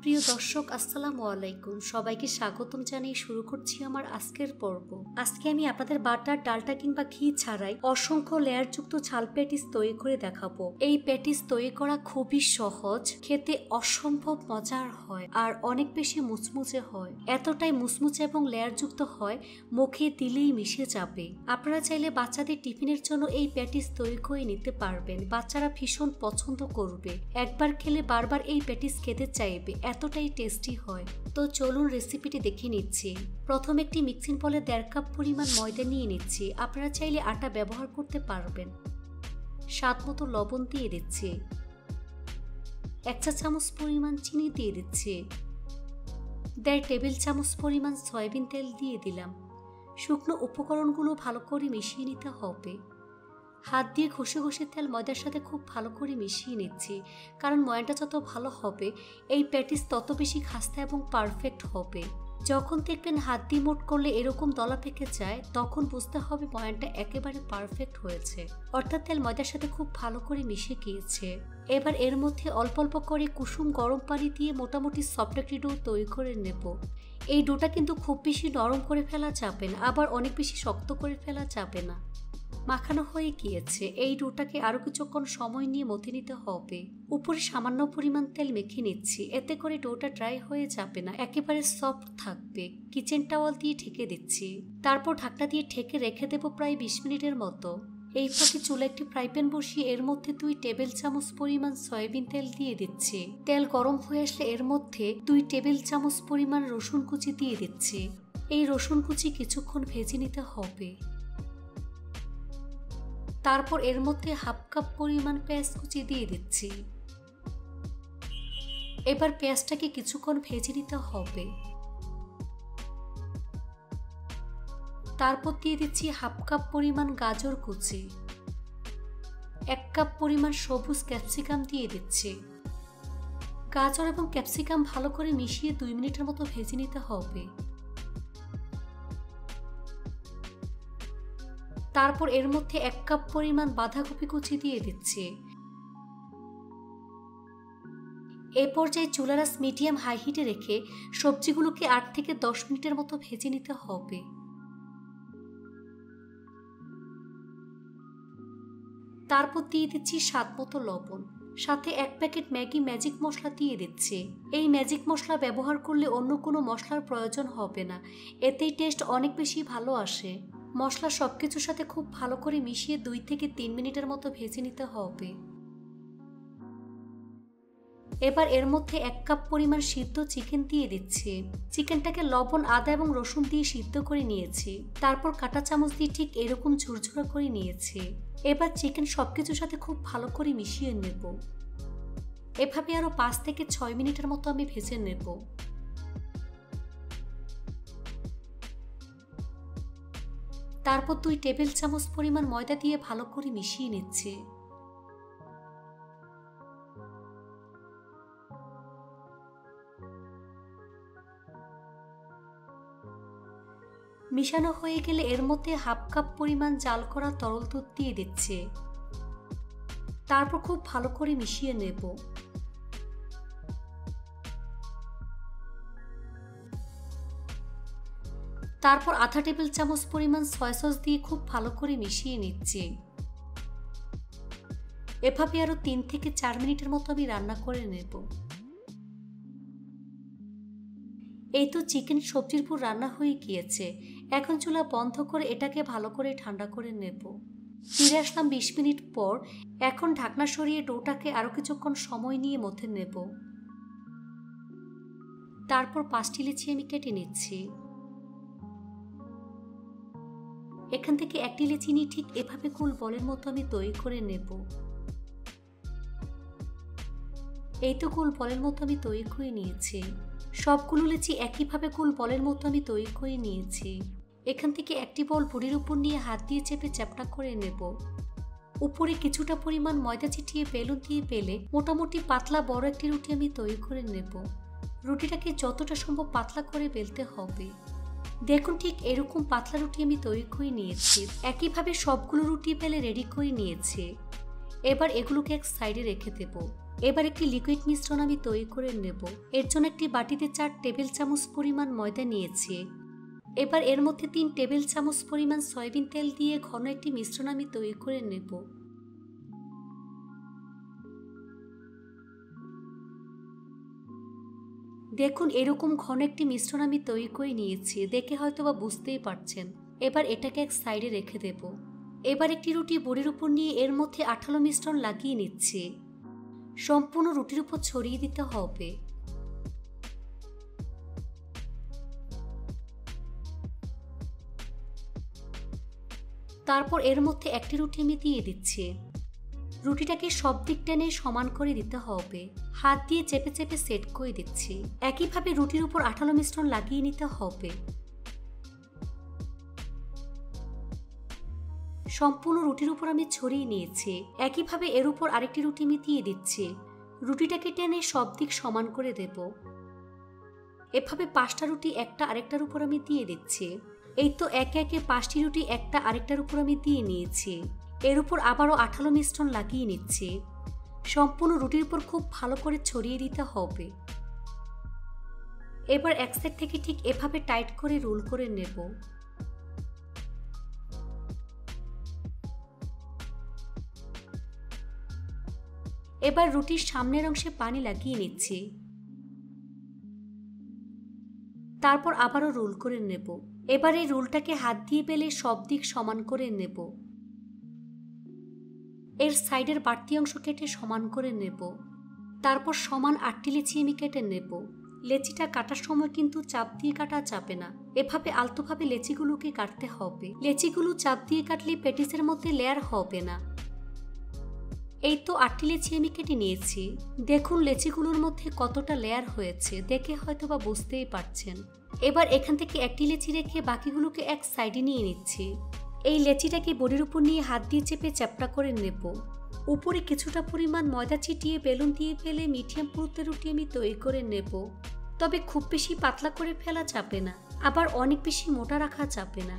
প্রিয় দর্শক আসসালামু আলাইকুম, সবাইকে স্বাগতম জানিয়ে শুরু করছি আমার আজকের পর্ব। আজকে আমি আপনাদের বাটার, ডালটা কিংবা ঘি ছাড়াই অসংখ্য লেয়ারযুক্ত ঝাল প্যাটিস তৈরি করে দেখাবো। এই প্যাটিস তৈরি করা খুবই সহজ, খেতে অসম্ভব মজার হয় আর অনেক বেশি মুচমুচে হয়। এতটাই মুচমুচে এবং লেয়ারযুক্ত হয় মুখে দিলেই মিশে যাবে। আপনারা চাইলে বাচ্চাদের টিফিনের জন্য এই প্যাটিস তৈরি করে নিতে পারবেন। বাচ্চারা ভীষণ পছন্দ করবে, একবার খেলে বারবার এই প্যাটিস খেতে চাইবে, এতটাই টেস্টি হয়। তো চলুন রেসিপিটি দেখে নিচ্ছি। প্রথম একটি মিক্সিং বলে 1.5 কাপ পরিমাণ ময়দা নিয়ে নিচ্ছি। আপনারা চাইলে আটা ব্যবহার করতে পারবেন। স্বাদ মতো লবণ দিয়ে দিচ্ছি। 1 চা চামচ পরিমাণ চিনি দিয়ে দিচ্ছি। 1.5 টেবিল চামচ পরিমাণ সয়াবিন তেল দিয়ে দিলাম। শুকনো উপকরণগুলো ভালো করে মিশিয়ে নিতে হবে। হাত দিয়ে ঘষে ঘষে তেল ময়দার সাথে খুব ভালো করে মিশিয়ে নিচ্ছি, কারণ ময়দাটা যত ভালো হবে এই প্যাটিস তত বেশি খাস্তা এবং পারফেক্ট হবে। যখন দেখবেন হাত দিয়ে মোট করলে এরকম দলা পেকে যায়, তখন বুঝতে হবে ময়দাটা একেবারে পারফেক্ট হয়েছে, অর্থাৎ তেল ময়দার সাথে খুব ভালো করে মিশে গিয়েছে। এবার এর মধ্যে অল্প অল্প করে কুসুম গরম পানি দিয়ে মোটামুটি সফট একটি ডো তৈরি করে নেব। এই ডোটা কিন্তু খুব বেশি নরম করে ফেলা যাবে না, আবার অনেক বেশি শক্ত করে ফেলা যাবে না। মাখানো হয়ে গিয়েছে। এই ডোটাকে আরো কিছুক্ষণ সময় নিয়ে মথে নিতে হবে। উপরে সামান্য পরিমাণ তেল মেখে নিচ্ছি, এতে করে ডোটা ড্রাই হয়ে যাবে না, একেবারে সফট থাকবে। কিচেন টাওয়াল দিয়ে ঢেকে দিচ্ছি। তারপর ঢাকনা দিয়ে ঢেকে রেখে দেবো প্রায় 20 মিনিটের মতো। এই ফাঁকে চুলা একটি ফ্রাই প্যান বসিয়ে এর মধ্যে 2 টেবিল চামচ পরিমাণ সয়াবিন তেল দিয়ে দিচ্ছি। তেল গরম হয়ে আসলে এর মধ্যে 2 টেবিল চামচ পরিমাণ রসুন কুচি দিয়ে দিচ্ছি। এই রসুন কুচি কিছুক্ষণ ভেজে নিতে হবে। তারপর এর মধ্যে 1/2 কাপ পরিমাণ পেঁয়াজ কুচি দিয়ে দিচ্ছি। এবার পেঁয়াজটাকে কিছুক্ষণ ভেজে নিতে হবে। তারপর দিয়ে দিচ্ছি 1/2 কাপ পরিমাণ গাজর কুচি। 1 কাপ পরিমাণ সবুজ ক্যাপসিকাম দিয়ে দিচ্ছি। গাজর এবং ক্যাপসিকাম ভালো করে মিশিয়ে 2 মিনিটের মতো ভেজে নিতে হবে। তারপর এর মধ্যে 1 কাপ পরিমাণ বাঁধাকপি কুচি দিয়ে দিচ্ছি। এই পর্যায়ে চুলার আঁচ মিডিয়াম হাই হিটে রেখে সবজিগুলোকে 8 থেকে 10 মিনিটের মতো ভেজে নিতে হবে। তারপর দিয়ে দিচ্ছি স্বাদ মতো লবণ, সাথে 1 প্যাকেট ম্যাগি ম্যাজিক মশলা দিয়ে দিচ্ছি। এই ম্যাজিক মশলা ব্যবহার করলে অন্য কোনো মশলার প্রয়োজন হবে না, এতেই টেস্ট অনেক বেশি ভালো আসে। মশলা সবকিছুর সাথে খুব ভালো করে মিশিয়ে 2 থেকে 3 মিনিটের মতো ভেজে নিতে হবে। এবার এর মধ্যে 1 কাপ পরিমাণ সিদ্ধ চিকেন দিয়ে দিচ্ছি। চিকেনটাকে লবণ, আদা এবং রসুন দিয়ে সিদ্ধ করে নিয়েছি। তারপর কাঁটা চামচ দিয়ে ঠিক এরকম ঝুরঝুরা করে নিয়েছি। এবার চিকেন সবকিছুর সাথে খুব ভালো করে মিশিয়ে নেব। এভাবে আরো 5 থেকে 6 মিনিটের মতো আমি ভেজে নেব। তারপর 2 টেবিল চামচ পরিমাণ ময়দা দিয়ে ভালো করে মিশিয়ে নিচ্ছি। মিশানো হয়ে গেলে এর মধ্যে 1/2 কাপ পরিমাণ জাল করা তরল দুধ দিয়ে দিচ্ছি। তারপর খুব ভালো করে মিশিয়ে নেব। তারপর আধা টেবিল চামচ পরিমাণ সয়া সস দিয়ে খুব ভালো করে মিশিয়ে নিচ্ছি। এভাবে আরো 3 থেকে 4 মিনিটের মতো আমি রান্না করে নেব। এই তো চিকেন সবজির পুর রান্না হয়ে গিয়েছে। এখন চুলা বন্ধ করে এটাকে ভালো করে ঠান্ডা করে নেব। ফিরে আসলাম 20 মিনিট পর। এখন ঢাকনা সরিয়ে ডোটাকে আরো কিছুক্ষণ সময় নিয়ে মথে নেব। তারপর 5টি লিচি আমি কেটে নিচ্ছি। এখান থেকে 1টি লিচি নিয়ে ঠিক এভাবে গোল বলের মতো আমি তৈরি করে নেব। এই তো গোল বলের মতো আমি তৈরি করে নিয়েছি। সবগুলো লিচি একইভাবে গোল বলের মতো আমি তৈরি করে নিয়েছি। এখান থেকে একটি বল বুড়ির উপর নিয়ে হাত দিয়ে চেপে চ্যাপটা করে নেব। উপরে কিছুটা পরিমাণ ময়দা ছিটিয়ে বেলুন দিয়ে বেলে মোটামুটি পাতলা বড় একটি রুটি আমি তৈরি করে নেব। রুটিটাকে যতটা সম্ভব পাতলা করে বেলতে হবে। দেখুন ঠিক এরকম পাতলা রুটি আমি তৈরি করে নিয়েছি। একইভাবে সবগুলো রুটি বেলে রেডি করে নিয়েছি। এবার এগুলোকে এক সাইডে রেখে দেব। এবার একটি লিকুইড মিশ্রণ আমি তৈরি করে নেব। এর জন্য একটি বাটিতে 4 টেবিল চামচ পরিমাণ ময়দা নিয়েছি। এবার এর মধ্যে 3 টেবিল চামচ পরিমাণ সয়াবিন তেল দিয়ে ঘন একটি মিশ্রণ আমি তৈরি করে নেব। দেখুন এরকম ঘন একটি মিশ্রণ আমি তৈরি করে নিয়েছি, দেখে হয়তো বা বুঝতেই পারছেন। এবার এটাকে এক সাইডে রেখে দেব। এবার একটি রুটি বোর্ডের উপর নিয়ে এর মধ্যে আঠালো মিশ্রণ লাগিয়ে নিচ্ছি। সম্পূর্ণ রুটির উপর ছড়িয়ে দিতে হবে। তারপর এর মধ্যে একটি রুটি আমি দিয়ে দিচ্ছি। রুটিটাকে সব দিক টেনে সমান করে দিতে হবে। হাত দিয়ে চেপে চেপে সেট করে দিচ্ছি। একইভাবে রুটির উপর আঠালো মিশ্রণ লাগিয়ে নিতে হবে। সম্পূর্ণ রুটির উপর আমি ছড়িয়ে নিয়েছি। একইভাবে এর উপর আরেকটি রুটি আমি দিয়ে দিচ্ছি। রুটিটাকে টেনে সব দিক সমান করে দেব। এভাবে 5টা রুটি একটা আরেকটার উপর আমি দিয়ে দিচ্ছি। এই তো একে একে 5টি রুটি একটা আরেকটার উপর আমি দিয়ে নিয়েছি। এর উপর আবারও আঠালো মিশ্রণ লাগিয়ে নিচ্ছি। সম্পূর্ণ রুটির উপর খুব ভালো করে ছড়িয়ে দিতে হবে। এবার এক সাইড থেকে ঠিক এভাবে টাইট করে রোল করে নেব। এবার রুটির সামনের অংশে পানি লাগিয়ে নিচ্ছি। তারপর আবারও রোল করে নেব। এবার এই রোলটাকে হাত দিয়ে বেলে সব দিক সমান করে নেব। এর সাইডের বাড়তি অংশ কেটে সমান করে নেব। তারপর সমান 8টি লেচি আমি কেটে নেব। লেচিটা কাটার সময় কিন্তু চাপ দিয়ে কাটা যাবে না, এভাবে আলতোভাবে লেচিগুলোকে কাটতে হবে। লেচিগুলো চাপ দিয়ে কাটলে প্যাটিসের মধ্যে লেয়ার হবে না। এই তো 8টি লেচি আমি কেটে নিয়েছি। দেখুন লেচিগুলোর মধ্যে কতটা লেয়ার হয়েছে, দেখে হয়তো বা বুঝতেই পারছেন। এবার এখান থেকে একটি লেচি রেখে বাকিগুলোকে এক সাইডে নিয়ে নিচ্ছি। এই লেচিটাকে বডির উপর নিয়ে হাত দিয়ে চেপে চ্যাপটা করে নেব। উপরে কিছুটা পরিমাণ ময়দা ছিটিয়ে বেলুন দিয়ে ফেলে মিডিয়াম পুরুত্বের রুটি আমি তৈরি করে নেব। তবে খুব বেশি পাতলা করে ফেলা যাবে না, আবার অনেক বেশি মোটা রাখা যাবে না।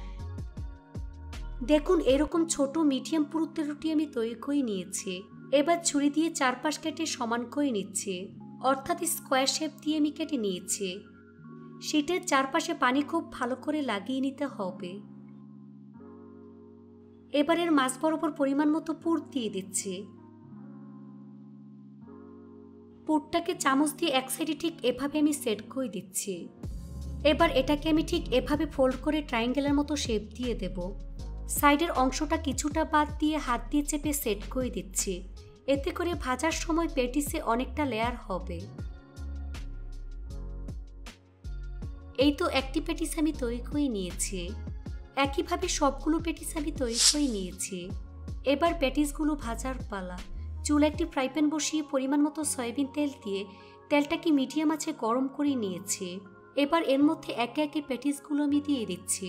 দেখুন এরকম ছোট মিডিয়াম পুরুত্বের রুটি আমি তৈরি করে নিয়েছি। এবার ছুরি দিয়ে চারপাশ কেটে সমান করে নিচ্ছি, অর্থাৎ স্কোয়ার শেপ দিয়ে আমি কেটে নিয়েছি। শীটের চারপাশে পানি খুব ভালো করে লাগিয়ে নিতে হবে। এবারের মাছ বরাবর পরিমাণ মতো পুর দিয়ে দিচ্ছি। পুরটাকে চামচ দিয়ে এক সাইডে ঠিক এভাবে আমি সেট করে দিচ্ছি। এবার এটাকে আমি ঠিক এভাবে ফোল্ড করে ট্রায়াঙ্গেলের মতো শেপ দিয়ে দেব। সাইডের অংশটা কিছুটা বাদ দিয়ে হাত দিয়ে চেপে সেট করে দিচ্ছি। এতে করে ভাজার সময় প্যাটিসে অনেকটা লেয়ার হবে। এই তো একটি প্যাটিস আমি তৈরি করে নিয়েছি। একইভাবে সবগুলো প্যাটিস আমি তৈরি করে নিয়েছি। এবার প্যাটিসগুলো ভাজার পালা। চুলা একটি ফ্রাই প্যান বসিয়ে পরিমাণ মতো সয়াবিন তেল দিয়ে তেলটাকে মিডিয়াম আঁচে গরম করে নিয়েছি। এবার এর মধ্যে একে একে প্যাটিসগুলো আমি দিয়ে দিচ্ছি।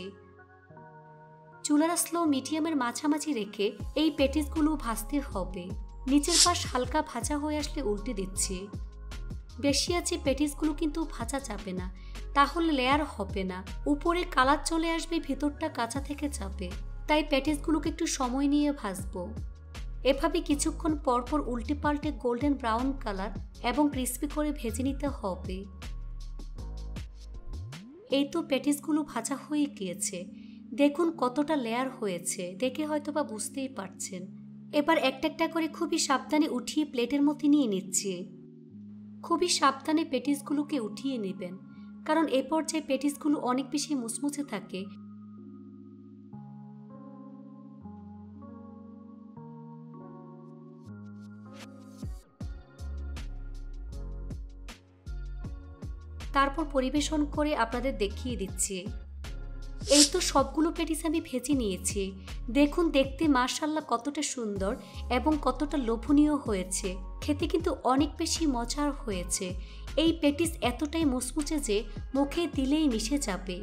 চুলার স্লো মিডিয়ামের মাঝামাঝি রেখে এই প্যাটিসগুলো ভাজতে হবে। নিচের পাশ হালকা ভাজা হয়ে আসলে উল্টে দিচ্ছি। বেশি আছে প্যাটিসগুলো কিন্তু ভাজা যাবে না, তাহলে লেয়ার হবে না। উপরে কালার চলে আসবে, ভেতরটা কাঁচা থেকে যাবে। তাই প্যাটিসগুলোকে একটু সময় নিয়ে ভাজবো। এভাবে কিছুক্ষণ পরপর উল্টে পাল্টে গোল্ডেন ব্রাউন কালার এবং ক্রিস্পি করে ভেজে নিতে হবে। এই তো প্যাটিসগুলো ভাজা হয়ে গিয়েছে। দেখুন কতটা লেয়ার হয়েছে, দেখে হয়তো বা বুঝতেই পারছেন। এবার একটা একটা করে খুবই সাবধানে উঠিয়ে প্লেটের মধ্যে নিয়ে নিচ্ছি। খুবই সাবধানে প্যাটিসগুলোকে উঠিয়ে নেবেন, কারণ এ পর্যায়ে প্যাটিসগুলো অনেক বেশি মুচমুচে থাকে। তারপর পরিবেশন করে আপনাদের দেখিয়ে দিচ্ছি। এই তো সবগুলো প্যাটিস আমি ভেজে নিয়েছি। দেখুন দেখতে মাশাআল্লাহ কতটা সুন্দর এবং কতটা লোভনীয় হয়েছে। খেতে কিন্তু অনেক বেশি মজার হয়েছে। এই প্যাটিস এতটাই মুচমুচে যে মুখে দিলেই মিশে যাবে।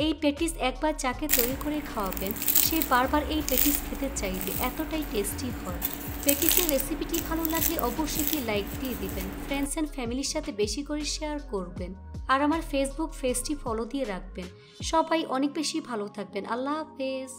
এই প্যাটিস একবার যাকে তৈরি করে খাওয়াবেন সে বারবার এই প্যাটিস খেতে চাইবে, এতটাই টেস্টি হয়। প্যাটিসের রেসিপিটি ভালো লাগলে অবশ্যই একটি লাইক দিয়ে দিবেন। ফ্রেন্ডস অ্যান্ড ফ্যামিলির সাথে বেশি করে শেয়ার করবেন। আর আমার ফেসবুক পেজটি ফলো দিয়ে রাখবেন। সবাই অনেক বেশি ভালো থাকবেন। আল্লাহ হাফেজ।